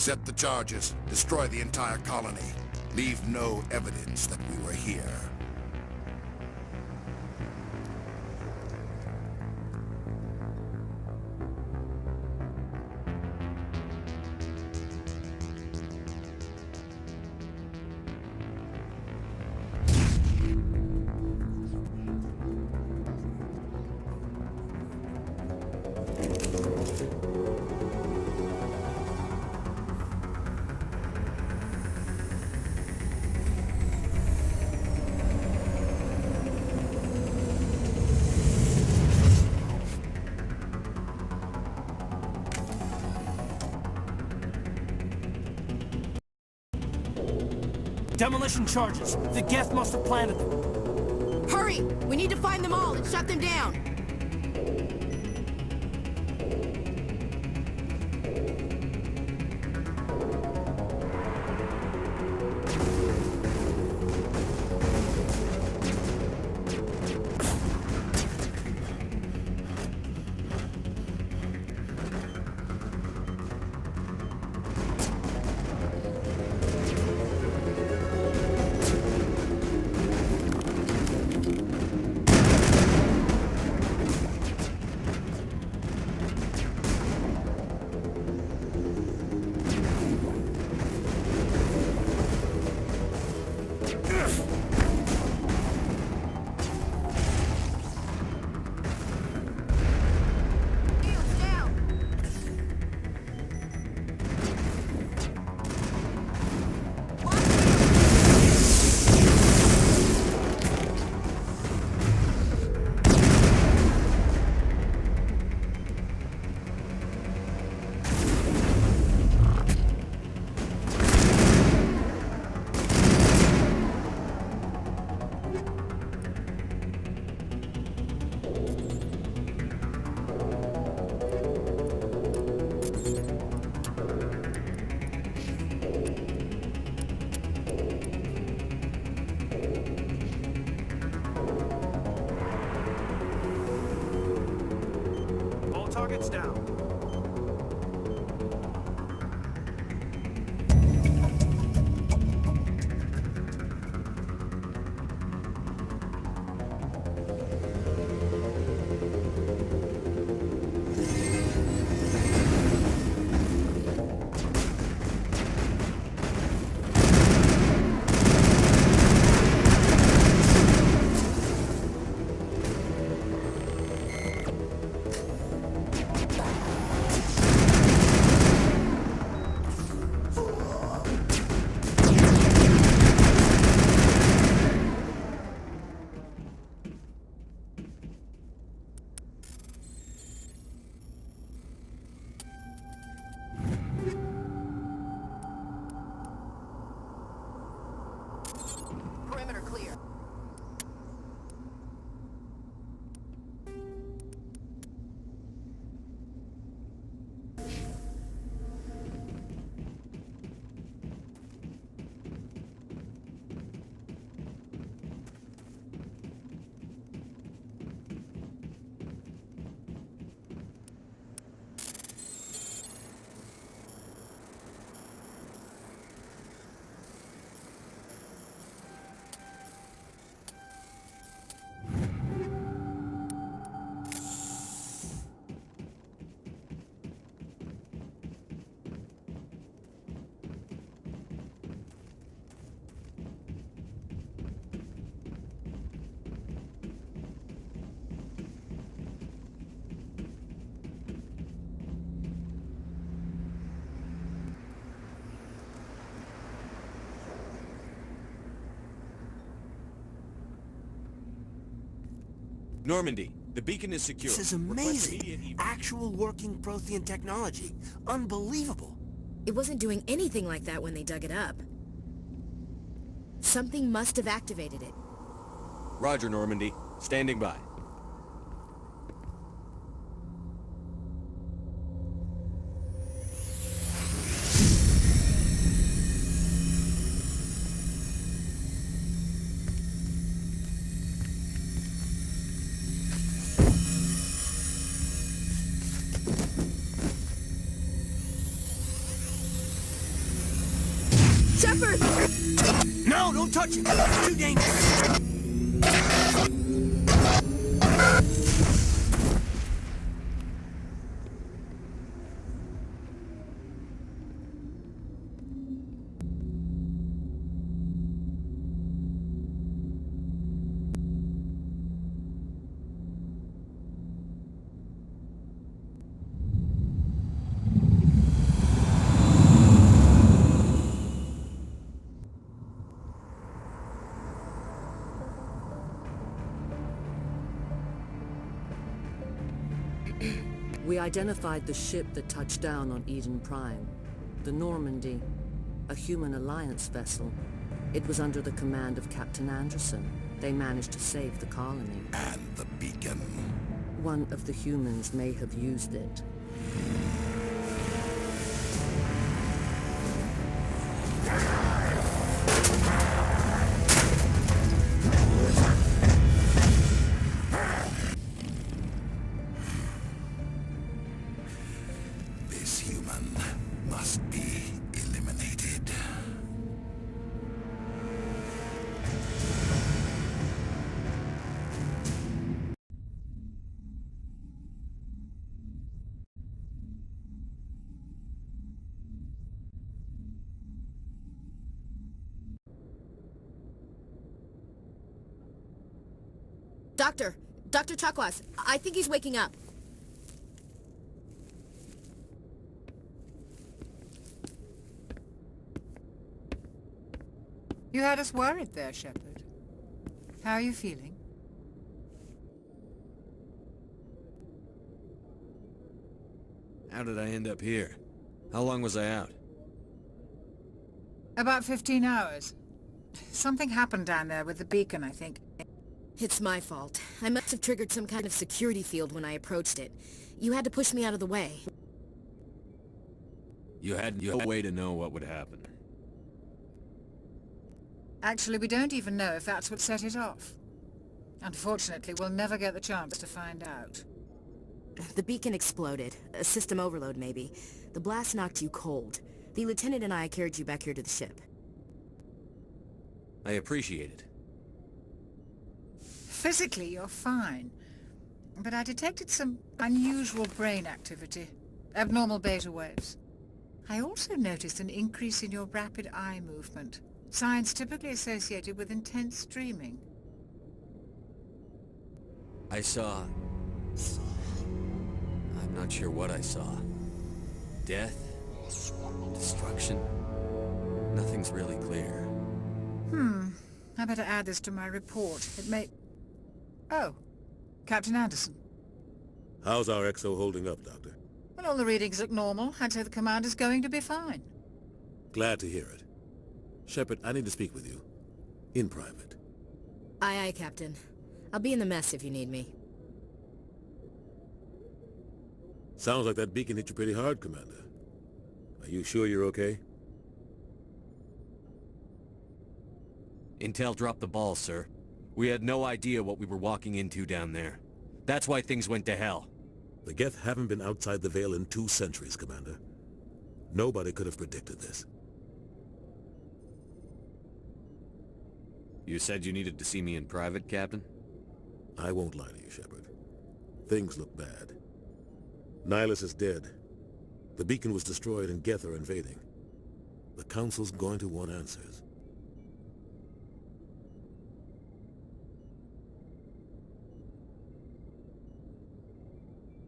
Set the charges. Destroy the entire colony. Leave no evidence that we were here. Demolition charges. The Geth must have planted them. Hurry! We need to find them all and shut them down! Targets down. Perimeter clear. Normandy, the beacon is secure. This is amazing. Actual working Prothean technology. Unbelievable. It wasn't doing anything like that when they dug it up. Something must have activated it. Roger, Normandy. Standing by. Don't touch it! It's too dangerous! We identified the ship that touched down on Eden Prime, the Normandy, a human alliance vessel. It was under the command of Captain Anderson. They managed to save the colony. And the beacon. One of the humans may have used it. This human must be eliminated. Dr. Chakwas, I think he's waking up. You had us worried there, Shepard. How are you feeling? How did I end up here? How long was I out? About 15 hours. Something happened down there with the beacon, I think. It's my fault. I must have triggered some kind of security field when I approached it. You had to push me out of the way. You had no way to know what would happen. Actually, we don't even know if that's what set it off. Unfortunately, we'll never get the chance to find out. The beacon exploded. A system overload, maybe. The blast knocked you cold. The lieutenant and I carried you back here to the ship. I appreciate it. Physically, you're fine. But I detected some unusual brain activity. Abnormal beta waves. I also noticed an increase in your rapid eye movement. Signs typically associated with intense dreaming. I saw... I'm not sure what I saw. Death? Destruction? Nothing's really clear. I better add this to my report. It may... Oh, Captain Anderson. How's our XO holding up, Doctor? Well, all the readings look normal. I'd say the commander's going to be fine. Glad to hear it. Shepard, I need to speak with you. In private. Aye, aye, Captain. I'll be in the mess if you need me. Sounds like that beacon hit you pretty hard, Commander. Are you sure you're okay? Intel dropped the ball, sir. We had no idea what we were walking into down there. That's why things went to hell. The Geth haven't been outside the Veil in 2 centuries, Commander. Nobody could have predicted this. You said you needed to see me in private, Captain? I won't lie to you, Shepard. Things look bad. Nihilus is dead. The beacon was destroyed and Geth are invading. The Council's going to want answers.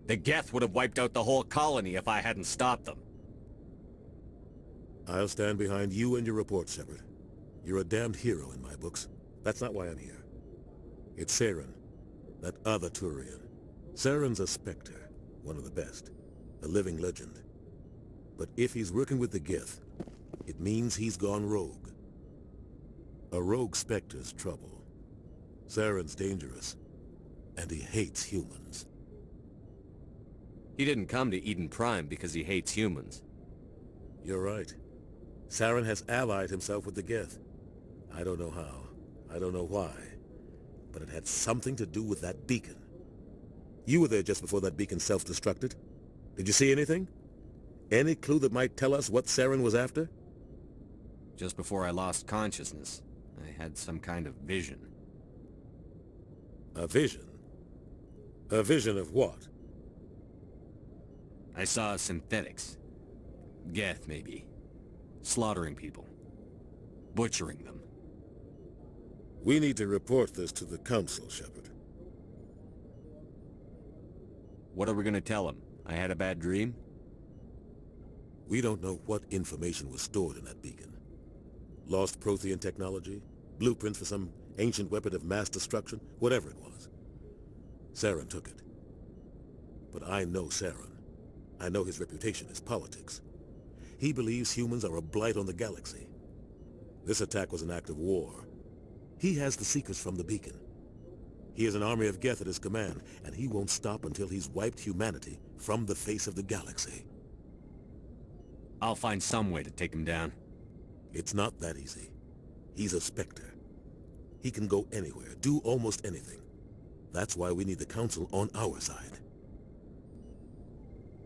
The Geth would have wiped out the whole colony if I hadn't stopped them. I'll stand behind you and your report, Shepard. You're a damned hero in my books. That's not why I'm here. It's Saren, that other Turian. Saren's a Spectre, one of the best, a living legend. But if he's working with the Geth, it means he's gone rogue. A rogue Spectre's trouble. Saren's dangerous, and he hates humans. He didn't come to Eden Prime because he hates humans. You're right. Saren has allied himself with the Geth. I don't know how. I don't know why. But it had something to do with that beacon. You were there just before that beacon self-destructed. Did you see anything? Any clue that might tell us what Saren was after? Just before I lost consciousness, I had some kind of vision. A vision? A vision of what? I saw synthetics. Geth, maybe. Slaughtering people. Butchering them. We need to report this to the Council, Shepard. What are we gonna tell them? I had a bad dream? We don't know what information was stored in that beacon. Lost Prothean technology? Blueprints for some ancient weapon of mass destruction? Whatever it was. Saren took it. But I know Saren. I know his reputation is politics. He believes humans are a blight on the galaxy. This attack was an act of war. He has the secrets from the beacon. He has an army of Geth at his command, and he won't stop until he's wiped humanity from the face of the galaxy. I'll find some way to take him down. It's not that easy. He's a Spectre. He can go anywhere, do almost anything. That's why we need the Council on our side.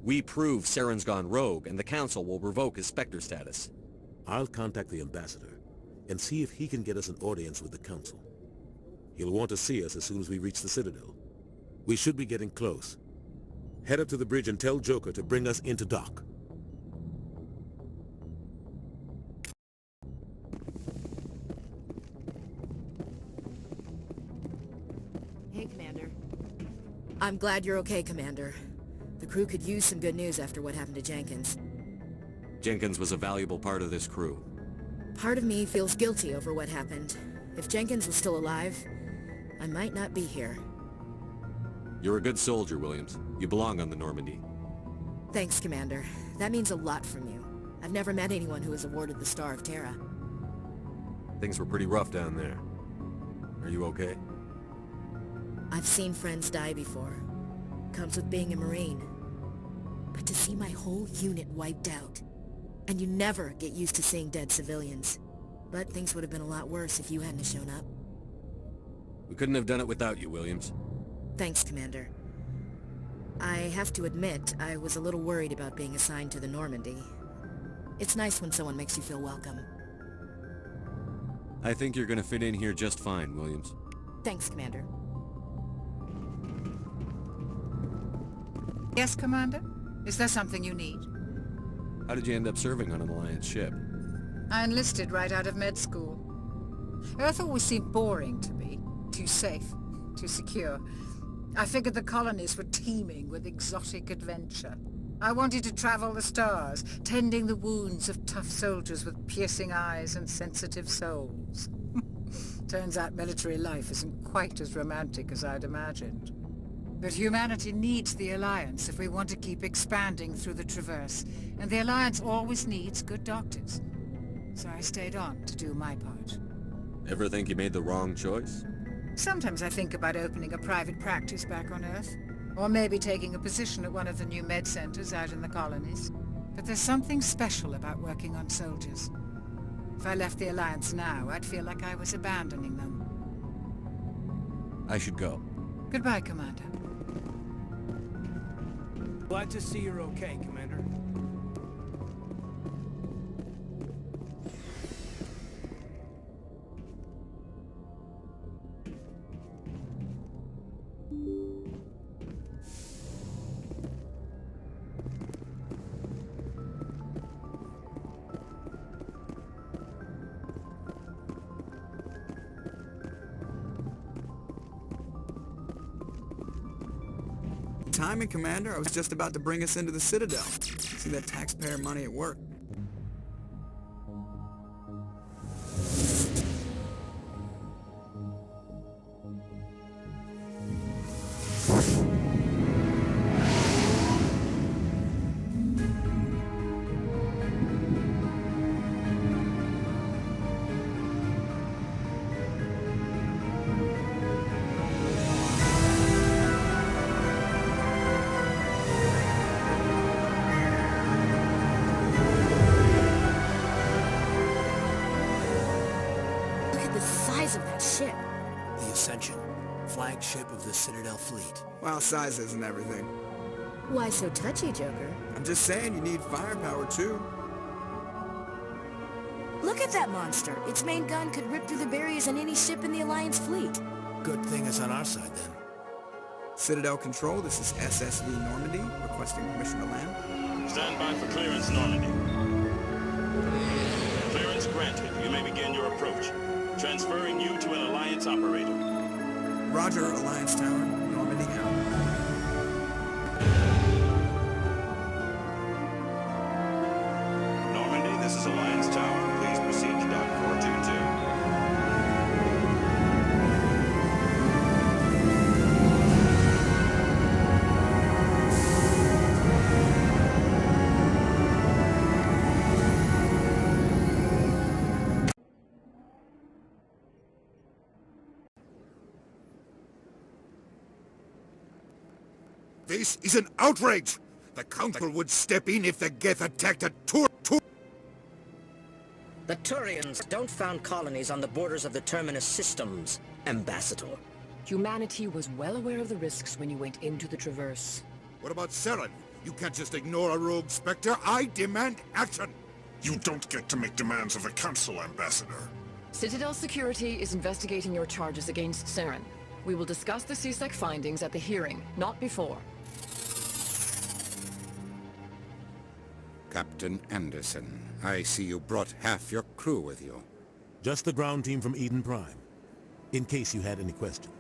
We prove Saren's gone rogue, and the Council will revoke his Spectre status. I'll contact the Ambassador and see if he can get us an audience with the Council. He'll want to see us as soon as we reach the Citadel. We should be getting close. Head up to the bridge and tell Joker to bring us into dock. Hey, Commander. I'm glad you're okay, Commander. The crew could use some good news after what happened to Jenkins. Jenkins was a valuable part of this crew. Part of me feels guilty over what happened. If Jenkins was still alive, I might not be here. You're a good soldier, Williams. You belong on the Normandy. Thanks, Commander. That means a lot from you. I've never met anyone who was awarded the Star of Terra. Things were pretty rough down there. Are you okay? I've seen friends die before. Comes with being a Marine. But to see my whole unit wiped out, and you never get used to seeing dead civilians. But things would have been a lot worse if you hadn't shown up. We couldn't have done it without you, Williams. Thanks, Commander. I have to admit, I was a little worried about being assigned to the Normandy. It's nice when someone makes you feel welcome. I think you're gonna fit in here just fine, Williams. Thanks, Commander. Yes, Commander? Is there something you need? How did you end up serving on an Alliance ship? I enlisted right out of med school. Earth always seemed boring to me. Too safe, too secure. I figured the colonies were teeming with exotic adventure. I wanted to travel the stars, tending the wounds of tough soldiers with piercing eyes and sensitive souls. Turns out military life isn't quite as romantic as I'd imagined. But humanity needs the Alliance if we want to keep expanding through the Traverse, and the Alliance always needs good doctors. So I stayed on to do my part. Ever think you made the wrong choice? Sometimes I think about opening a private practice back on Earth, or maybe taking a position at one of the new med centers out in the colonies. But there's something special about working on soldiers. If I left the Alliance now, I'd feel like I was abandoning them. I should go. Goodbye, Commander. Glad to see you're okay, Commander. Timing, Commander. I was just about to bring us into the Citadel. See that taxpayer money at work. Of that ship. The Ascension, flagship of the Citadel fleet. Well, size isn't everything. Why so touchy, Joker? I'm just saying you need firepower, too. Look at that monster. Its main gun could rip through the barriers on any ship in the Alliance fleet. Good thing it's on our side, then. Citadel Control, this is SSV Normandy, requesting permission to land. Stand by for clearance, Normandy. Clearance granted. You may begin your approach. Transferring you to an Alliance operator. Roger, Alliance Tower, Normandy out. Normandy, this is Alliance Tower. Please proceed to Dock 422. This is an outrage! The Council would step in if the Geth attacked a Tur... The Turians don't found colonies on the borders of the Terminus systems, Ambassador. Humanity was well aware of the risks when you went into the Traverse. What about Saren? You can't just ignore a rogue Spectre. I demand action! You don't get to make demands of the Council, Ambassador. Citadel Security is investigating your charges against Saren. We will discuss the CSEC findings at the hearing, not before. Captain Anderson, I see you brought half your crew with you. Just the ground team from Eden Prime, in case you had any questions.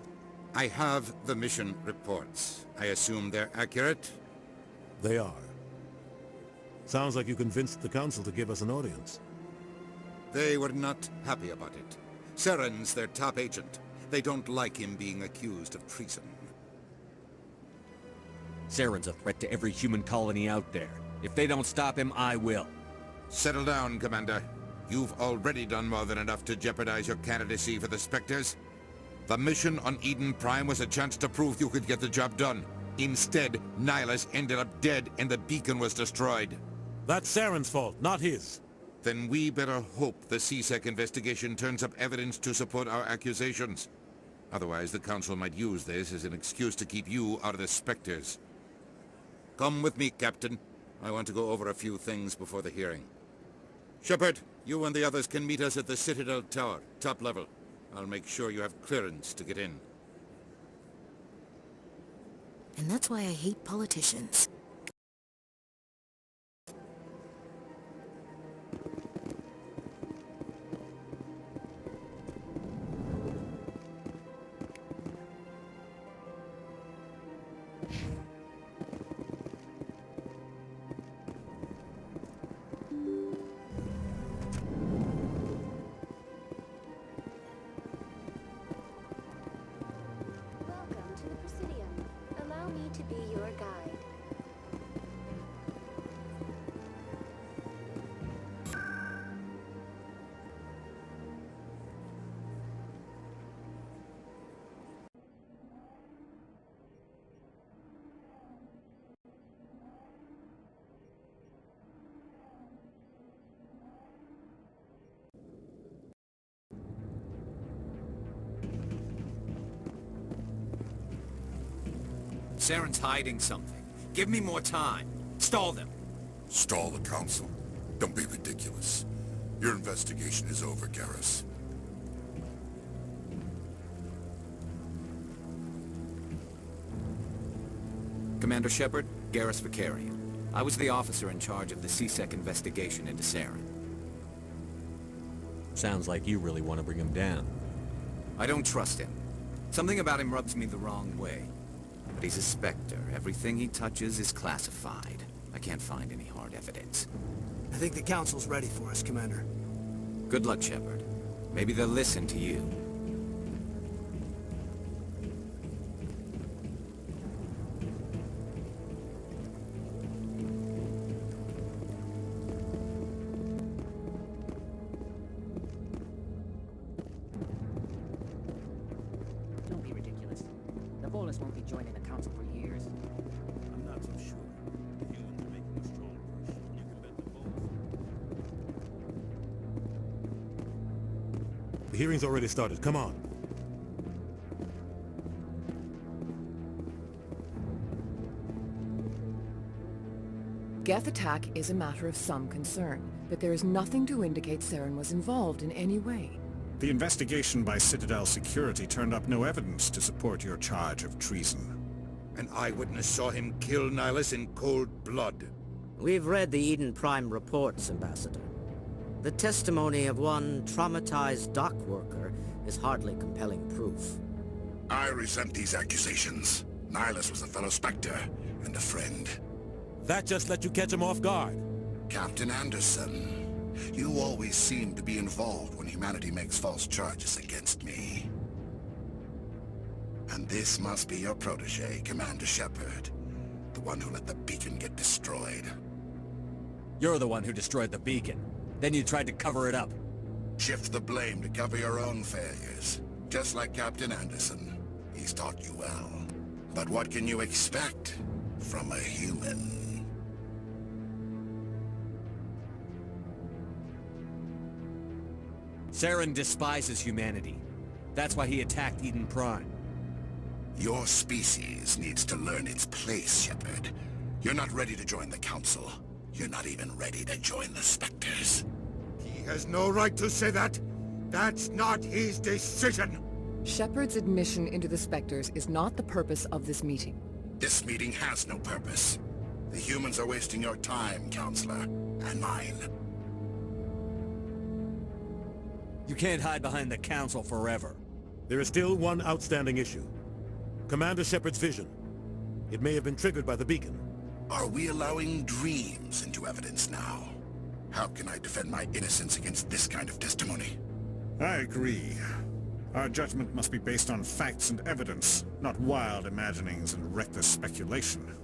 I have the mission reports. I assume they're accurate? They are. Sounds like you convinced the Council to give us an audience. They were not happy about it. Saren's their top agent. They don't like him being accused of treason. Saren's a threat to every human colony out there. If they don't stop him, I will. Settle down, Commander. You've already done more than enough to jeopardize your candidacy for the Spectres. The mission on Eden Prime was a chance to prove you could get the job done. Instead, Nihilus ended up dead and the beacon was destroyed. That's Saren's fault, not his. Then we better hope the CSEC investigation turns up evidence to support our accusations. Otherwise, the Council might use this as an excuse to keep you out of the Spectres. Come with me, Captain. I want to go over a few things before the hearing. Shepard, you and the others can meet us at the Citadel Tower, top level. I'll make sure you have clearance to get in. And that's why I hate politicians. Welcome to the Presidium. Allow me to be your guide. Saren's hiding something. Give me more time. Stall them. Stall the Council? Don't be ridiculous. Your investigation is over, Garrus. Commander Shepard, Garrus Vakarian. I was the officer in charge of the CSEC investigation into Saren. Sounds like you really want to bring him down. I don't trust him. Something about him rubs me the wrong way. But he's a Spectre. Everything he touches is classified. I can't find any hard evidence. I think the Council's ready for us, Commander. Good luck, Shepard. Maybe they'll listen to you. Don't be ridiculous. The Volus won't be joining the Council for years. I'm not so sure. Humans are making a strong push. You can bet the Volus. The hearing's already started. Come on. Geth attack is a matter of some concern, but there is nothing to indicate Saren was involved in any way. The investigation by Citadel Security turned up no evidence to support your charge of treason. An eyewitness saw him kill Nihilus in cold blood. We've read the Eden Prime reports, Ambassador. The testimony of one traumatized dock worker is hardly compelling proof. I resent these accusations. Nihilus was a fellow Spectre and a friend. That just let you catch him off guard. Captain Anderson, you always seem to be involved when humanity makes false charges against me. And this must be your protege, Commander Shepard. The one who let the beacon get destroyed. You're the one who destroyed the beacon. Then you tried to cover it up. Shift the blame to cover your own failures. Just like Captain Anderson. He's taught you well. But what can you expect from a human? Saren despises humanity. That's why he attacked Eden Prime. Your species needs to learn its place, Shepard. You're not ready to join the Council. You're not even ready to join the Spectres. He has no right to say that. That's not his decision. Shepard's admission into the Spectres is not the purpose of this meeting. This meeting has no purpose. The humans are wasting your time, Counselor, and mine. You can't hide behind the Council forever. There is still one outstanding issue. Commander Shepard's vision. It may have been triggered by the beacon. Are we allowing dreams into evidence now? How can I defend my innocence against this kind of testimony? I agree. Our judgment must be based on facts and evidence, not wild imaginings and reckless speculation.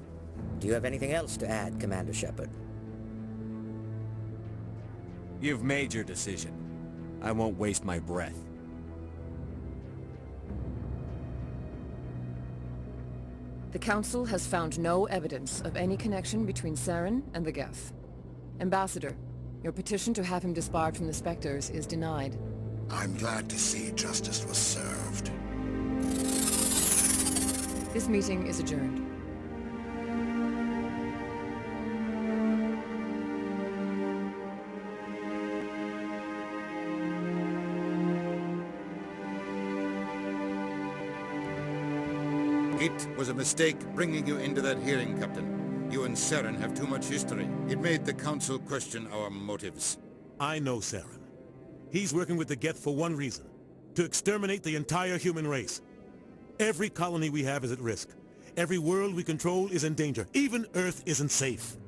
Do you have anything else to add, Commander Shepard? You've made your decision. I won't waste my breath. The Council has found no evidence of any connection between Saren and the Geth. Ambassador, your petition to have him disbarred from the Spectres is denied. I'm glad to see justice was served. This meeting is adjourned. It was a mistake bringing you into that hearing, Captain. You and Saren have too much history. It made the Council question our motives. I know Saren. He's working with the Geth for one reason. To exterminate the entire human race. Every colony we have is at risk. Every world we control is in danger. Even Earth isn't safe.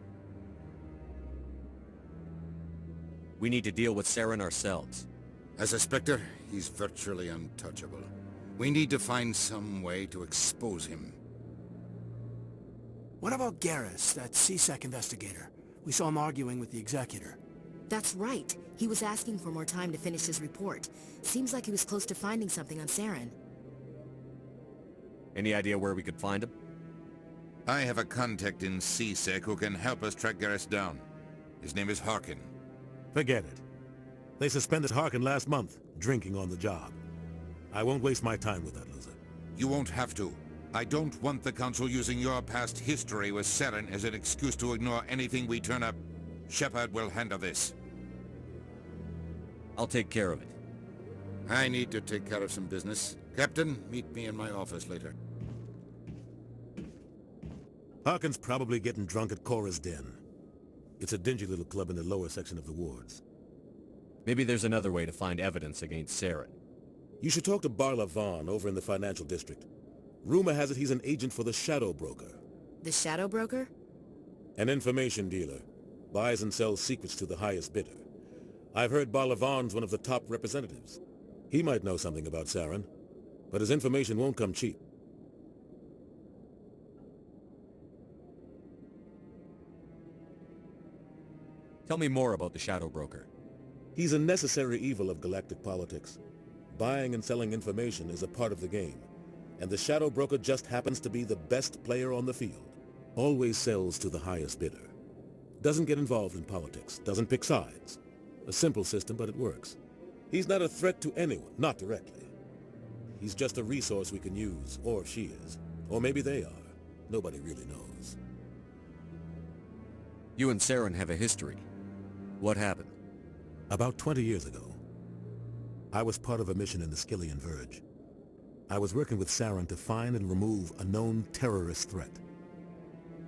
We need to deal with Saren ourselves. As a Spectre, he's virtually untouchable. We need to find some way to expose him. What about Garrus, that CSEC investigator? We saw him arguing with the Executor. That's right. He was asking for more time to finish his report. Seems like he was close to finding something on Saren. Any idea where we could find him? I have a contact in CSEC who can help us track Garrus down. His name is Harkin. Forget it. They suspended Harkin last month, drinking on the job. I won't waste my time with that loser. You won't have to. I don't want the Council using your past history with Saren as an excuse to ignore anything we turn up. Shepard will handle this. I'll take care of it. I need to take care of some business. Captain, meet me in my office later. Harkin's probably getting drunk at Cora's Den. It's a dingy little club in the lower section of the wards. Maybe there's another way to find evidence against Saren. You should talk to Barla Vaughn over in the financial district. Rumor has it he's an agent for the Shadow Broker. The Shadow Broker? An information dealer. Buys and sells secrets to the highest bidder. I've heard Barla Vaughn's one of the top representatives. He might know something about Saren, but his information won't come cheap. Tell me more about the Shadow Broker. He's a necessary evil of galactic politics. Buying and selling information is a part of the game, and the Shadow Broker just happens to be the best player on the field. Always sells to the highest bidder. Doesn't get involved in politics, doesn't pick sides. A simple system, but it works. He's not a threat to anyone, not directly. He's just a resource we can use, or she is. Or maybe they are. Nobody really knows. You and Saren have a history. What happened? About 20 years ago, I was part of a mission in the Skillian Verge. I was working with Saren to find and remove a known terrorist threat.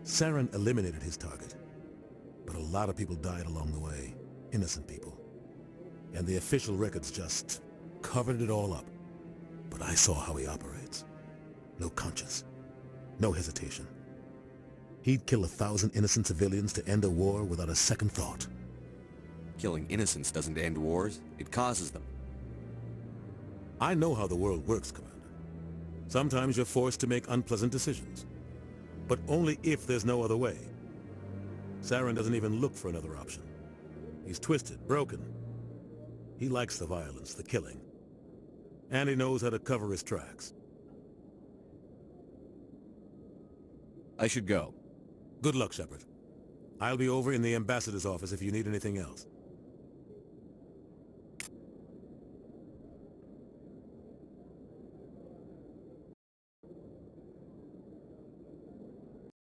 Saren eliminated his target, but a lot of people died along the way, innocent people. And the official records just covered it all up. But I saw how he operates. No conscience, no hesitation. He'd kill 1,000 innocent civilians to end a war without a second thought. Killing innocents doesn't end wars, it causes them. I know how the world works, Commander. Sometimes you're forced to make unpleasant decisions. But only if there's no other way. Saren doesn't even look for another option. He's twisted, broken. He likes the violence, the killing. And he knows how to cover his tracks. I should go. Good luck, Shepard. I'll be over in the ambassador's office if you need anything else.